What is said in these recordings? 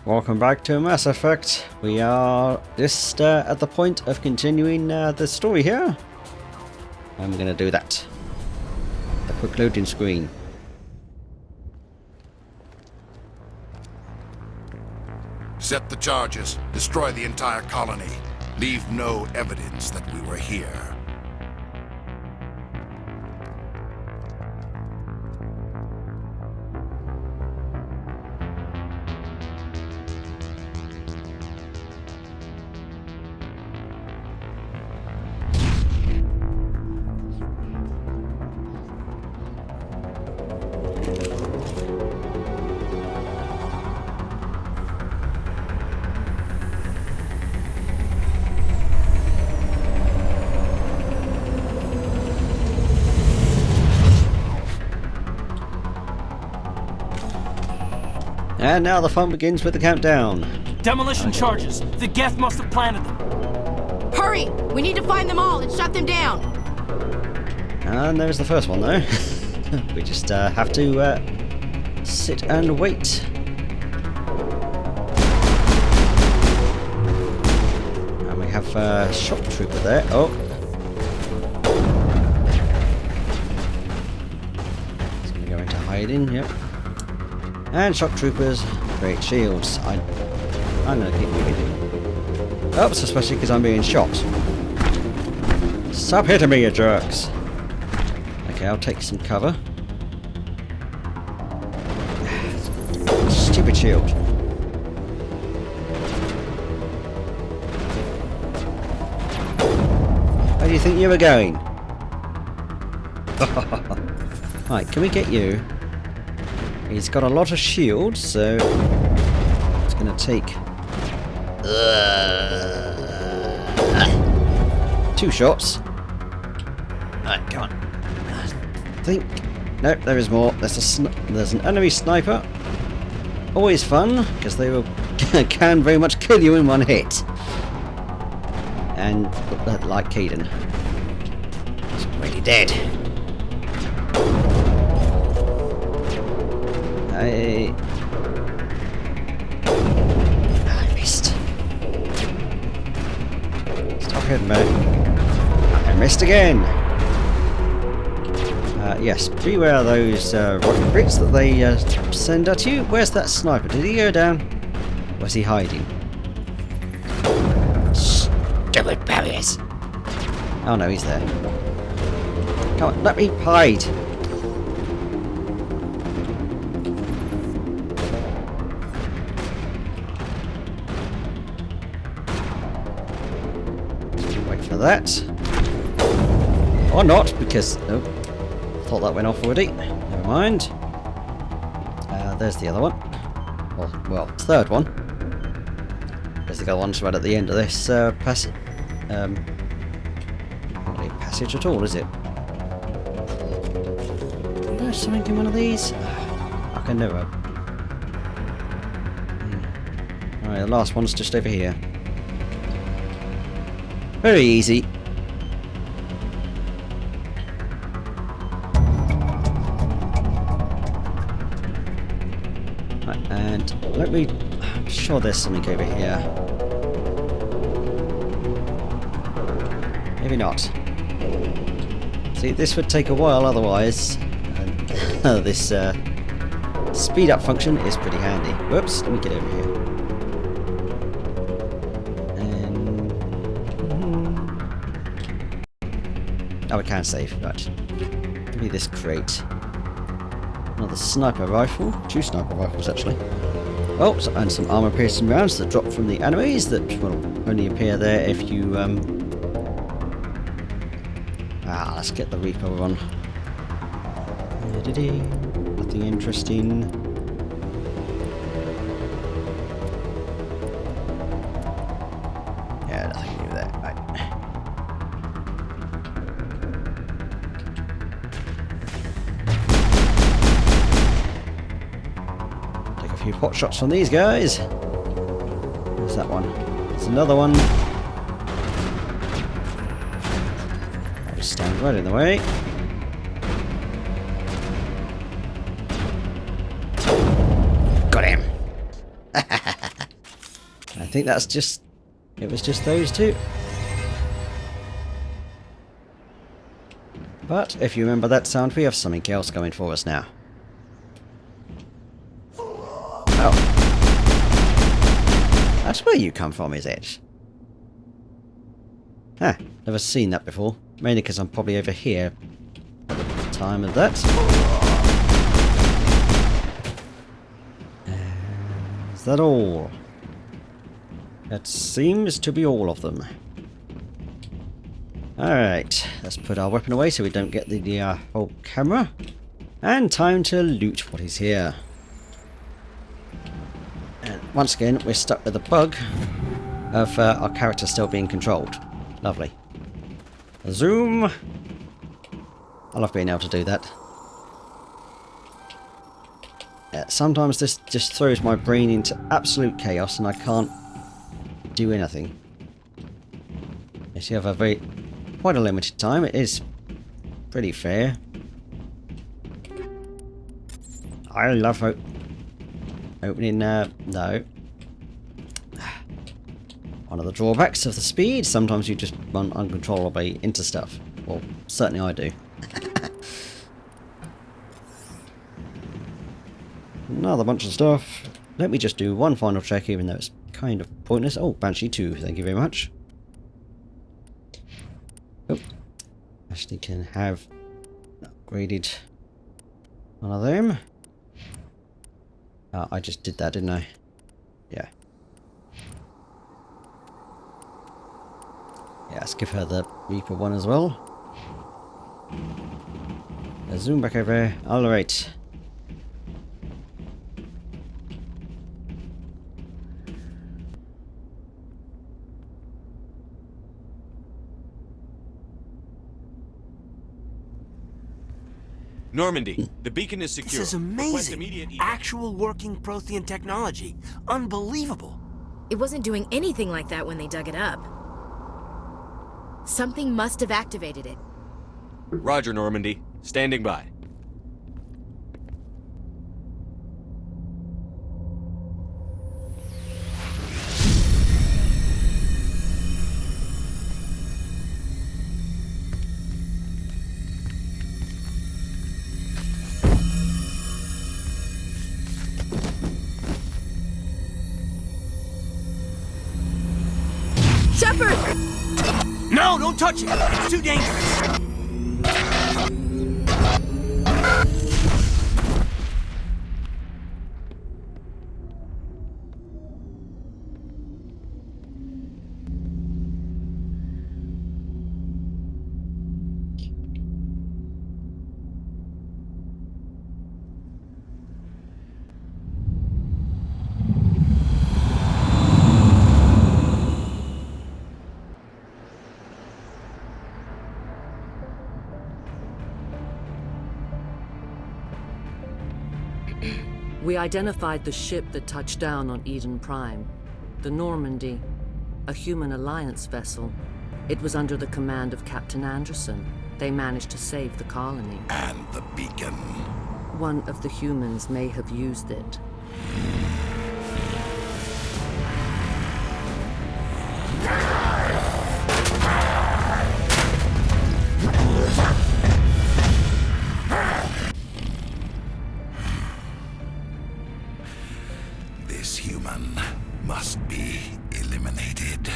Welcome back to Mass Effect. We are just at the point of continuing the story here. I'm going to do that. The quick loading screen. Set the charges. Destroy the entire colony. Leave no evidence that we were here. And now the fun begins with the countdown. Demolition charges. The geth must have planted them. Hurry! We need to find them all and shut them down. And there's the first one though. We just have to sit and wait. And we have a shock trooper there. Oh. He's going to go into hiding, yep. And shock troopers create shields. I'm going to keep moving. Oops, especially because I'm being shot. Stop hitting me, you jerks. Okay, I'll take some cover. Stupid shield. Where do you think you were going? Right, can we get you? He's got a lot of shields, so it's going to take 2 shots. Alright, come on. I think. Nope, there is more. There's an enemy sniper. Always fun, because they will can very much kill you in one hit. And like Caden, he's already dead. I missed. Stop hitting me. I missed again. Yes, beware of those rocket bricks that they send at you. Where's that sniper? Did he go down? Was he hiding? Stupid barriers. Oh no, he's there. Come on, let me hide. That or not, because oh, thought that went off already. Never mind. There's the other one. Well, third one. There's the other one's right at the end of this passage. Not a passage at all, is it? There's something in one of these. I can never. Alright, the last one's just over here. Very easy. Right, and let me. I'm sure there's something over here. Maybe not. See, this would take a while otherwise. And this speed up function is pretty handy. Whoops, let me get over here. Oh, we can save, right. Maybe this crate. Another sniper rifle. 2 sniper rifles, actually. Oh, and some armor-piercing rounds that drop from the enemies that will only appear there if you, let's get the Reaper on. Nothing interesting. Yeah, nothing new there. Right. A few pot shots from these guys. There's that one. There's another one. I'll just stand right in the way. Got him. think that's just... It was just those two. But if you remember that sound, we have something else going for us now. Oh. That's where you come from, is it? Huh, never seen that before. Mainly because I'm probably over here at the time of that. Is that all? That seems to be all of them. Alright, let's put our weapon away so we don't get the whole camera. And time to loot what is here. And once again, we're stuck with the bug of our character still being controlled. Lovely. Zoom. I love being able to do that. Yeah, sometimes this just throws my brain into absolute chaos and I can't do anything. Yes, you have a quite a limited time. It is pretty fair. I love opening. No. One of the drawbacks of the speed. Sometimes you just run uncontrollably into stuff. Well, certainly I do. Another bunch of stuff. Let me just do one final check, even though it's kind of pointless. Oh, Banshee 2, thank you very much. Oh, actually can have upgraded one of them. I just did that, didn't I? Yeah. Yeah, let's give her the Reaper one as well. Zoom back over. Alright. Normandy, the beacon is secure. This is amazing. Actual working Prothean technology. Unbelievable. It wasn't doing anything like that when they dug it up. Something must have activated it. Roger, Normandy. Standing by. Shepard! No, don't touch it. It's too dangerous. We identified the ship that touched down on Eden Prime, the Normandy, a human alliance vessel. It was under the command of Captain Anderson. They managed to save the colony. And the beacon. One of the humans may have used it. This human must be eliminated.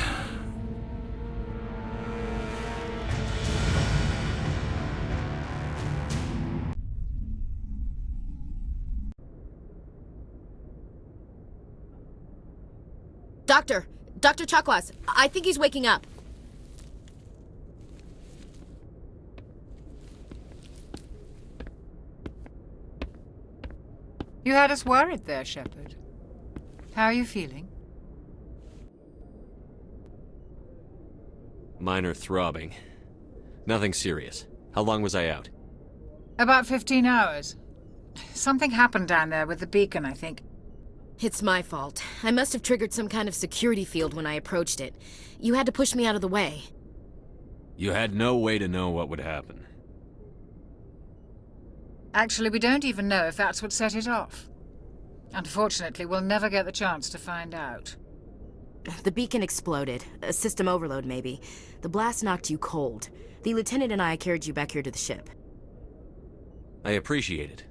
Dr. Chakwas, I think he's waking up. You had us worried there, Shepard. How are you feeling? Minor throbbing. Nothing serious. How long was I out? About 15 hours. Something happened down there with the beacon, I think. It's my fault. I must have triggered some kind of security field when I approached it. You had to push me out of the way. You had no way to know what would happen. Actually, we don't even know if that's what set it off. Unfortunately, we'll never get the chance to find out. The beacon exploded. A system overload, maybe. The blast knocked you cold. The lieutenant and I carried you back here to the ship. I appreciate it.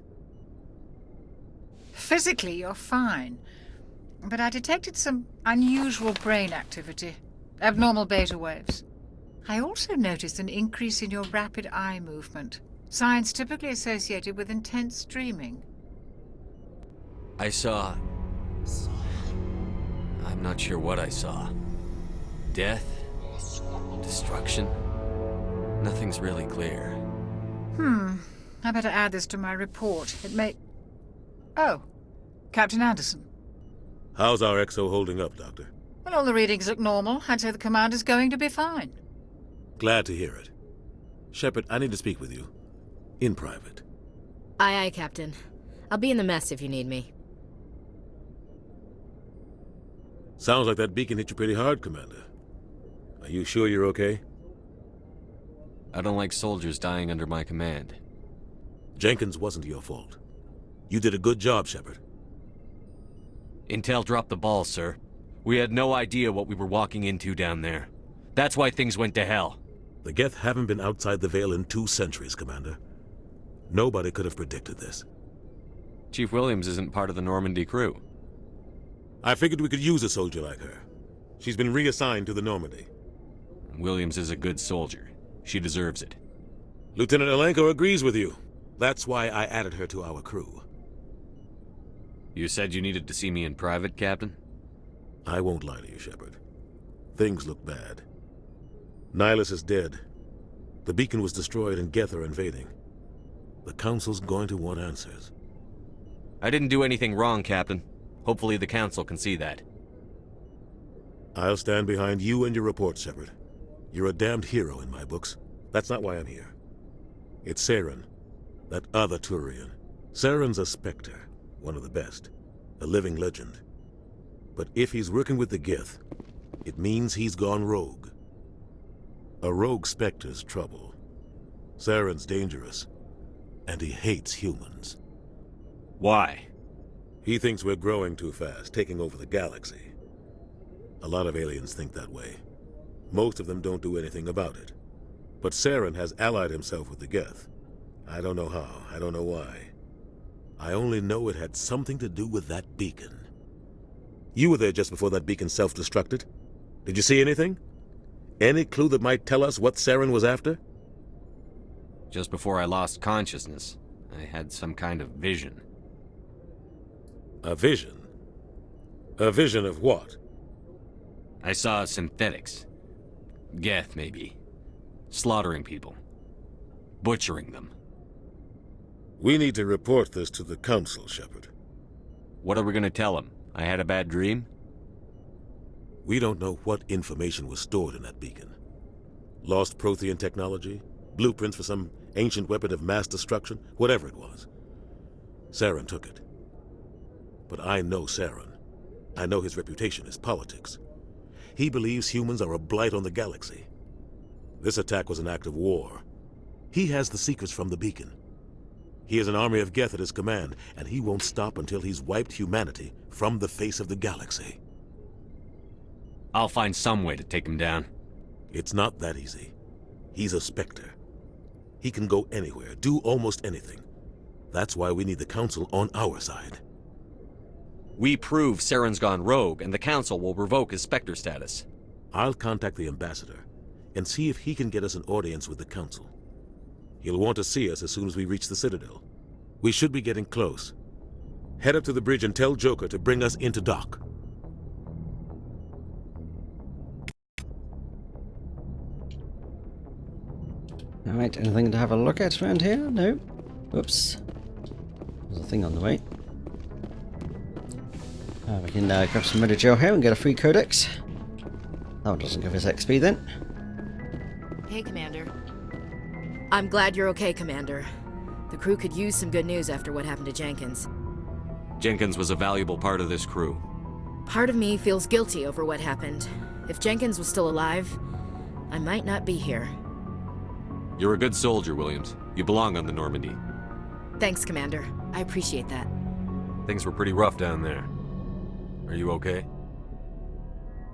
Physically, you're fine. But I detected some unusual brain activity. Abnormal beta waves. I also noticed an increase in your rapid eye movement. Signs typically associated with intense dreaming. I saw... I'm not sure what I saw. Death? Destruction? Nothing's really clear. I better add this to my report. It may... Oh, Captain Anderson. How's our XO holding up, Doctor? Well, all the readings look normal. I'd say the commander's going to be fine. Glad to hear it. Shepard, I need to speak with you. In private. Aye, aye, Captain. I'll be in the mess if you need me. Sounds like that beacon hit you pretty hard, Commander. Are you sure you're okay? I don't like soldiers dying under my command. Jenkins wasn't your fault. You did a good job, Shepard. Intel dropped the ball, sir. We had no idea what we were walking into down there. That's why things went to hell. The Geth haven't been outside the Veil in 2 centuries, Commander. Nobody could have predicted this. Chief Williams isn't part of the Normandy crew. I figured we could use a soldier like her. She's been reassigned to the Normandy. Williams is a good soldier. She deserves it. Lieutenant Alenko agrees with you. That's why I added her to our crew. You said you needed to see me in private, Captain? I won't lie to you, Shepard. Things look bad. Nihilus is dead. The beacon was destroyed and geth are invading. The Council's going to want answers. I didn't do anything wrong, Captain. Hopefully the Council can see that. I'll stand behind you and your report, Shepard. You're a damned hero in my books. That's not why I'm here. It's Saren, that other Turian. Saren's a Spectre, one of the best. A living legend. But if he's working with the geth, it means he's gone rogue. A rogue Spectre's trouble. Saren's dangerous, and he hates humans. Why? He thinks we're growing too fast, taking over the galaxy. A lot of aliens think that way. Most of them don't do anything about it. But Saren has allied himself with the geth. I don't know how, I don't know why. I only know it had something to do with that beacon. You were there just before that beacon self-destructed. Did you see anything? Any clue that might tell us what Saren was after? Just before I lost consciousness, I had some kind of vision. A vision? A vision of what? I saw synthetics. Geth, maybe. Slaughtering people. Butchering them. We need to report this to the Council, Shepard. What are we gonna tell them? I had a bad dream? We don't know what information was stored in that beacon. Lost Prothean technology? Blueprints for some ancient weapon of mass destruction? Whatever it was. Saren took it. But I know Saren. I know his reputation is politics. He believes humans are a blight on the galaxy. This attack was an act of war. He has the secrets from the beacon. He has an army of geth at his command, and he won't stop until he's wiped humanity from the face of the galaxy. I'll find some way to take him down. It's not that easy. He's a Spectre. He can go anywhere, do almost anything. That's why we need the Council on our side. We prove Saren's gone rogue, and the Council will revoke his Spectre status. I'll contact the Ambassador and see if he can get us an audience with the Council. He'll want to see us as soon as we reach the Citadel. We should be getting close. Head up to the bridge and tell Joker to bring us into dock. Alright, anything to have a look at around here? No. Whoops. There's a thing on the way. We can grab some Ready Gel here and get a free codex. That one doesn't give us XP then. Hey, Commander. I'm glad you're okay, Commander. The crew could use some good news after what happened to Jenkins. Jenkins was a valuable part of this crew. Part of me feels guilty over what happened. If Jenkins was still alive, I might not be here. You're a good soldier, Williams. You belong on the Normandy. Thanks, Commander. I appreciate that. Things were pretty rough down there. Are you okay?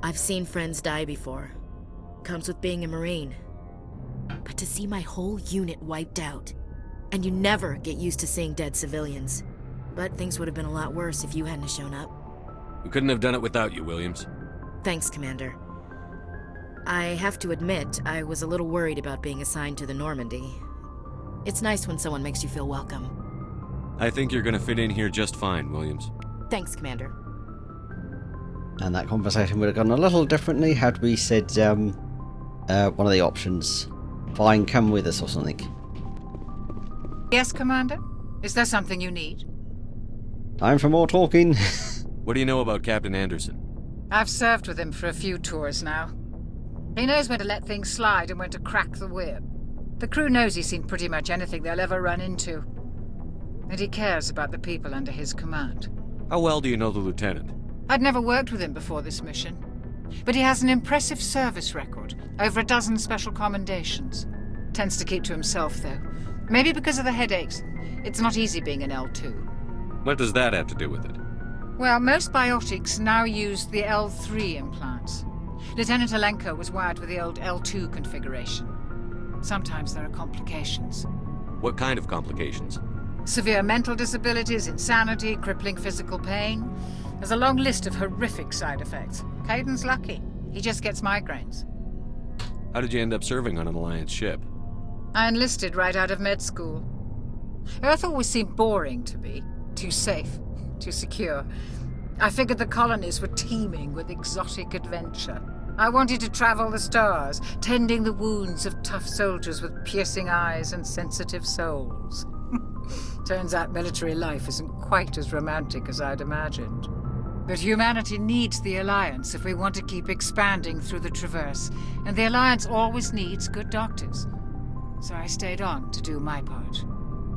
I've seen friends die before. Comes with being a Marine. But to see my whole unit wiped out, and you never get used to seeing dead civilians. But things would have been a lot worse if you hadn't shown up. We couldn't have done it without you, Williams. Thanks, Commander. I have to admit, I was a little worried about being assigned to the Normandy. It's nice when someone makes you feel welcome. I think you're gonna fit in here just fine, Williams. Thanks, Commander. And that conversation would have gone a little differently had we said one of the options. Fine, come with us or something. Yes, Commander? Is there something you need? Time for more talking. What do you know about Captain Anderson? I've served with him for a few tours now. He knows when to let things slide and when to crack the whip. The crew knows he's seen pretty much anything they'll ever run into. And he cares about the people under his command. How well do you know the lieutenant? I'd never worked with him before this mission. But he has an impressive service record, over a dozen special commendations. Tends to keep to himself, though. Maybe because of the headaches. It's not easy being an L2. What does that have to do with it? Well, most biotics now use the L3 implants. Lieutenant Alenko was wired with the old L2 configuration. Sometimes there are complications. What kind of complications? Severe mental disabilities, insanity, crippling physical pain. There's a long list of horrific side effects. Caden's lucky. He just gets migraines. How did you end up serving on an Alliance ship? I enlisted right out of med school. Earth always seemed boring to me. Too safe, too secure. I figured the colonies were teeming with exotic adventure. I wanted to travel the stars, tending the wounds of tough soldiers with piercing eyes and sensitive souls. Turns out military life isn't quite as romantic as I'd imagined. But humanity needs the Alliance if we want to keep expanding through the Traverse, and the Alliance always needs good doctors. So I stayed on to do my part.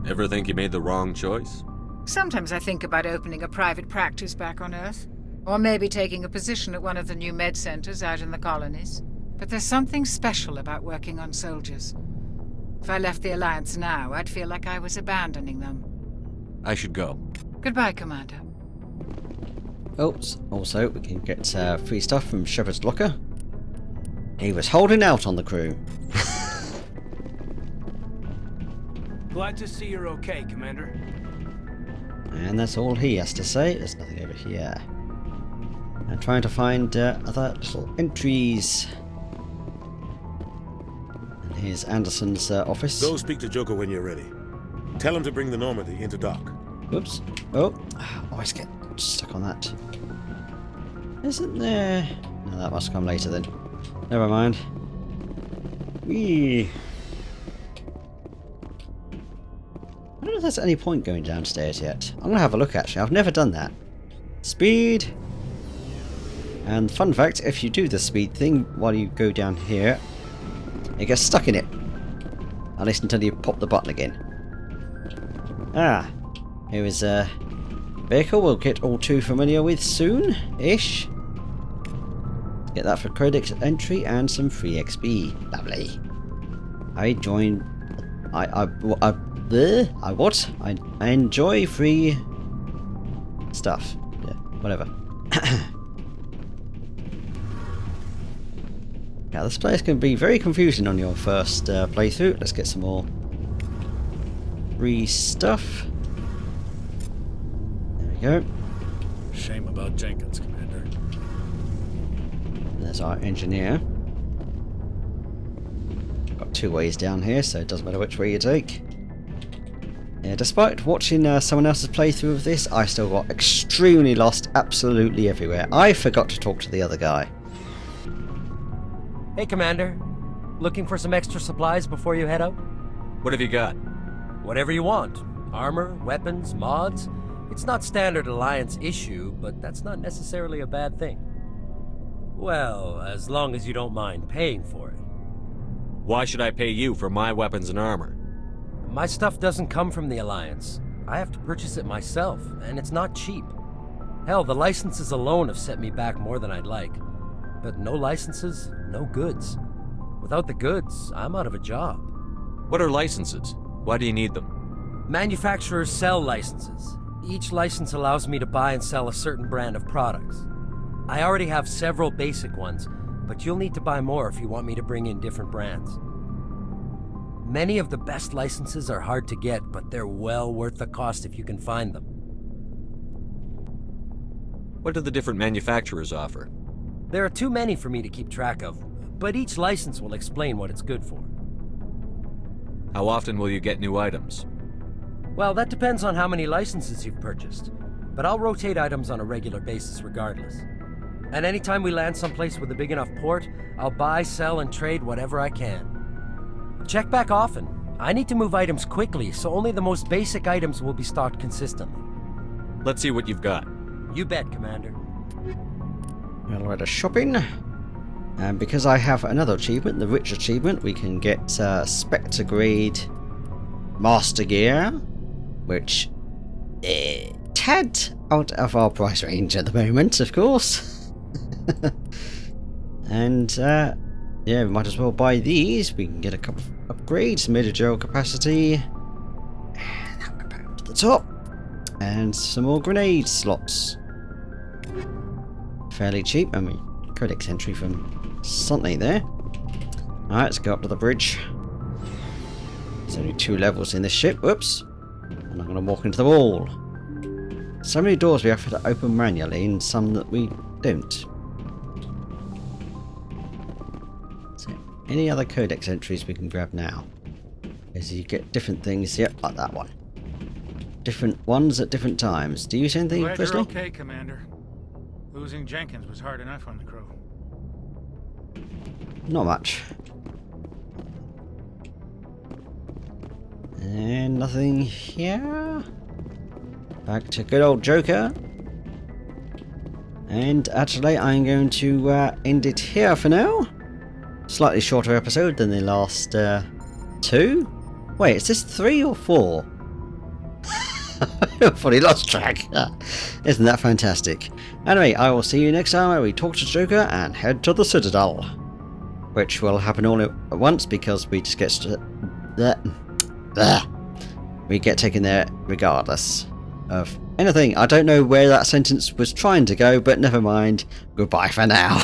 Ever think you made the wrong choice? Sometimes I think about opening a private practice back on Earth, or maybe taking a position at one of the new med centers out in the colonies. But there's something special about working on soldiers. If I left the Alliance now, I'd feel like I was abandoning them. I should go. Goodbye, Commander. Oops. Also, we can get free stuff from Shepard's locker. He was holding out on the crew. Glad to see you're okay, Commander. And that's all he has to say. There's nothing over here. I'm trying to find other little entries. And here's Anderson's office. Go speak to Joker when you're ready. Tell him to bring the Normandy into dock. Oops. Oh, always get stuck on that. Isn't there... No, that must come later then. Never mind. Whee. I don't know if there's any point going downstairs yet. I'm going to have a look actually. I've never done that. Speed. And fun fact, if you do the speed thing while you go down here, it gets stuck in it. At least until you pop the button again. Ah. Here is a vehicle we'll get all too familiar with soon-ish. Get that for credit entry and some free XP. Lovely. I enjoy free stuff. Yeah, whatever. Now this place can be very confusing on your first playthrough. Let's get some more free stuff. There we go. Shame about Jenkins, Commander. There's our engineer. Got two ways down here, so it doesn't matter which way you take. Yeah, despite watching someone else's playthrough of this, I still got extremely lost absolutely everywhere. I forgot to talk to the other guy. Hey, Commander. Looking for some extra supplies before you head out? What have you got? Whatever you want. Armor, weapons, mods. It's not standard Alliance issue, but that's not necessarily a bad thing. Well, as long as you don't mind paying for it. Why should I pay you for my weapons and armor? My stuff doesn't come from the Alliance. I have to purchase it myself, and it's not cheap. Hell, the licenses alone have set me back more than I'd like. But no licenses, no goods. Without the goods, I'm out of a job. What are licenses? Why do you need them? Manufacturers sell licenses. Each license allows me to buy and sell a certain brand of products. I already have several basic ones, but you'll need to buy more if you want me to bring in different brands. Many of the best licenses are hard to get, but they're well worth the cost if you can find them. What do the different manufacturers offer? There are too many for me to keep track of, but each license will explain what it's good for. How often will you get new items? Well, that depends on how many licenses you've purchased, but I'll rotate items on a regular basis regardless. And anytime we land someplace with a big enough port, I'll buy, sell, and trade whatever I can. Check back often. I need to move items quickly, so only the most basic items will be stocked consistently. Let's see what you've got. You bet, Commander. We'll go shopping. And because I have another achievement, the rich achievement, we can get Spectre grade Master Gear, which is tad out of our price range at the moment, of course. And yeah, we might as well buy these. We can get a couple of upgrades, mid-gel capacity, and that will go to the top, and some more grenade slots. Fairly cheap. I mean, codex entry from something there. Alright, let's go up to the bridge. There's only 2 levels in this ship. Whoops. And I'm going to walk into the wall. So many doors we have to open manually, and some that we don't. So, any other codex entries we can grab now? As you get different things, yep, like that one. Different ones at different times. Do you see anything, Glad Presley? you're okay, Commander. Losing Jenkins was hard enough on the crew. Not much. And nothing here. Back to good old Joker. And actually, I'm going to end it here for now. Slightly shorter episode than the last 2. Wait, is this 3 or 4? I've already lost track. Isn't that fantastic? Anyway, I will see you next time where we talk to Joker and head to the Citadel. Which will happen all at once because we just get we get taken there regardless of anything. I don't know where that sentence was trying to go, but never mind. Goodbye for now.